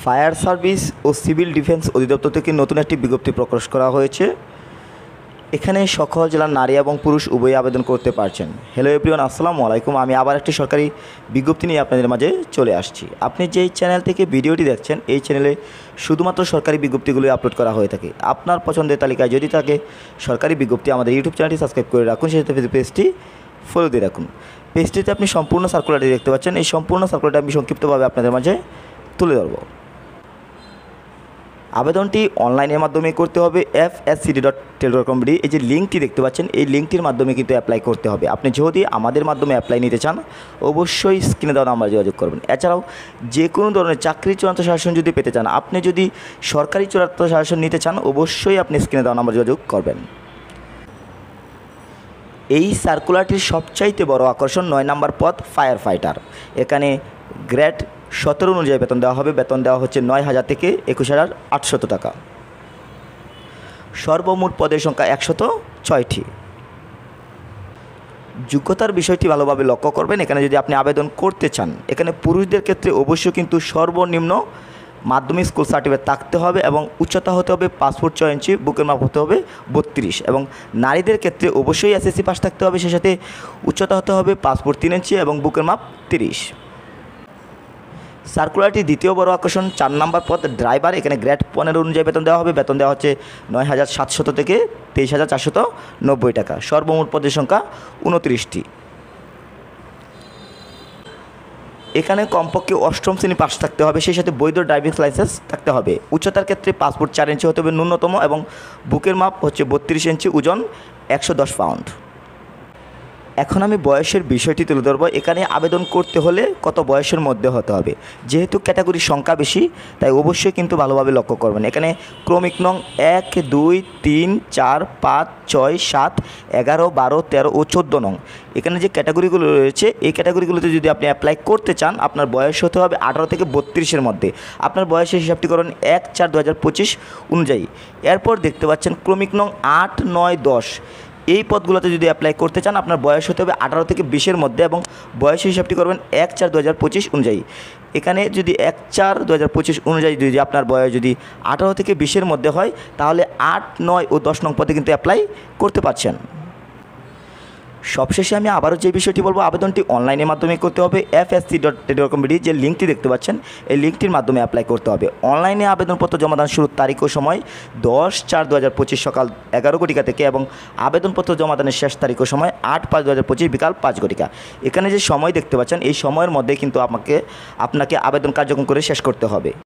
Fire service ও civil defence অধিদপ্তর থেকে নতুন একটি বিজ্ঞপ্তি প্রকাশ করা হয়েছে। এখানে সকল জেলার নারী এবং পুরুষ উভয়ই আবেদন করতে পারছেন। হ্যালো এভরিওয়ান, আসসালামু আলাইকুম। আমি আবার একটি সরকারি বিজ্ঞপ্তি নিয়ে আপনাদের মাঝে চলে আসছি। আপনি যেই চ্যানেল থেকে ভিডিওটি দেখছেন, এই চ্যানেলে শুধুমাত্র সরকারি বিজ্ঞপ্তিগুলোই আপলোড করা হয়ে থাকে। আপনার পছন্দের তালিকায় যদি থাকে সরকারি বিজ্ঞপ্তি, আমাদের ইউটিউব চ্যানেলটি সাবস্ক্রাইব করে রাখুন, সেই সাথে পেজটি ফলো দিয়ে রাখুন। পেজটিতে আপনি সম্পূর্ণ সার্কুলারটি দেখতে পাচ্ছেন। এই সম্পূর্ণ সার্কুলারটি আমি সংক্ষিপ্তভাবে আপনাদের মাঝে তুলে ধরব। আবেদনটি অনলাইনের মাধ্যমে করতে হবে। fscd.tel.com.bd এই যে লিঙ্কটি দেখতে পাচ্ছেন, এই লিঙ্কটির মাধ্যমে কিন্তু অ্যাপ্লাই করতে হবে। আপনি যদি আমাদের মাধ্যমে অ্যাপ্লাই নিতে চান, অবশ্যই স্ক্রিনে দেওয়া নাম্বারে যোগাযোগ করবেন। এছাড়াও যে কোনো ধরনের চাকরির চূড়ান্ত শাসন যদি পেতে চান, আপনি যদি সরকারি চূড়ান্ত শাসন নিতে চান, অবশ্যই আপনি স্ক্রিনে দেওয়া নাম্বারে যোগাযোগ করবেন। এই সার্কুলারটির সবচাইতে বড় আকর্ষণ 9 নম্বর পদ ফায়ার ফাইটার। এখানে গ্রেড 17 অনুযায়ী বেতন দেওয়া হবে। বেতন দেওয়া হচ্ছে 9,000 থেকে 21,800 টাকা। সর্বমোট পদের সংখ্যা 106টি। যোগ্যতার বিষয়টি ভালোভাবে লক্ষ্য করবেন। এখানে যদি আপনি আবেদন করতে চান, এখানে পুরুষদের ক্ষেত্রে অবশ্যই কিন্তু সর্বনিম্ন মাধ্যমিক স্কুল সার্টিফিকেট থাকতে হবে এবং উচ্চতা হতে হবে 5 ফুট 6 ইঞ্চি, বুকের মাপ হতে হবে 32 এবং নারীদের ক্ষেত্রে অবশ্যই এসএসসি পাস থাকতে হবে, সেই সাথে উচ্চতা হতে হবে 5 ফুট 3 ইঞ্চি এবং বুকের মাপ 30। সার্কুলারটি দ্বিতীয় বড় আকর্ষণ 4 নম্বর পদ ড্রাইভার। এখানে গ্রেড 15 অনুযায়ী বেতন দেওয়া হবে। বেতন দেওয়া হচ্ছে 9,700 থেকে 23,490 টাকা। সর্বমোট পদের সংখ্যা 29টি। এখানে কমপক্ষে 8ম শ্রেণী পাস থাকতে হবে, সেই সাথে বৈধ ড্রাইভিং লাইসেন্স থাকতে হবে। উচ্চতার ক্ষেত্রে 5 ফুট 4 ইঞ্চি হতে হবে ন্যূনতম এবং বুকের মাপ হচ্ছে 32 ইঞ্চি, ওজন 110 পাউন্ড। এখন আমি বয়সের বিষয়টি তুলে ধরবো। এখানে আবেদন করতে হলে কত বয়সের মধ্যে হতে হবে। যেহেতু ক্যাটাগরির সংখ্যা বেশি, তাই অবশ্যই কিন্তু ভালোভাবে লক্ষ্য করবেন। এখানে ক্রমিক নং 1, 2, 3, 4, 5, 6, 7, 11, 12, 13 ও 14 নং। এখানে যে ক্যাটাগরিগুলো রয়েছে, এই ক্যাটাগরিগুলোতে যদি আপনি অ্যাপ্লাই করতে চান, আপনার বয়স হতে হবে 18 থেকে 32-এর মধ্যে। আপনার বয়সের হিসাবটি করুন 1/4/2025 অনুযায়ী। এরপর দেখতে পাচ্ছেন ক্রমিক নং 8, 9, 10 এই পদগুলোতে যদি অ্যাপ্লাই করতে চান, আপনার বয়স হতে হবে 18 থেকে 20-এর মধ্যে এবং বয়সের হিসাবটি করবেন 1/4/2025 অনুযায়ী। এখানে যদি 1/4/2025 অনুযায়ী যদি আপনার বয়স যদি 18 থেকে 20-এর মধ্যে হয়, তাহলে 8, 9 ও 10 নং পদে কিন্তু অ্যাপ্লাই করতে পারছেন। সবশেষে আমি আবারও যে বিষয়টি বলবো, আবেদনটি অনলাইনের মাধ্যমে করতে হবে। fsc.tel.com.bd যে লিঙ্কটি দেখতে পাচ্ছেন, এই লিঙ্কটির মাধ্যমে অ্যাপ্লাই করতে হবে। অনলাইনে আবেদনপত্র জমাদান শুরুর তারিখ ও সময় 10/4/2025 সকাল 11 ঘটিকা থেকে এবং আবেদনপত্র জমাদানের শেষ তারিখ ও সময় 8/5/2025 বিকাল 5 ঘটিকা। এখানে যে সময় দেখতে পাচ্ছেন, এই সময়ের মধ্যে কিন্তু আপনাকে আবেদন কার্যক্রম করে শেষ করতে হবে।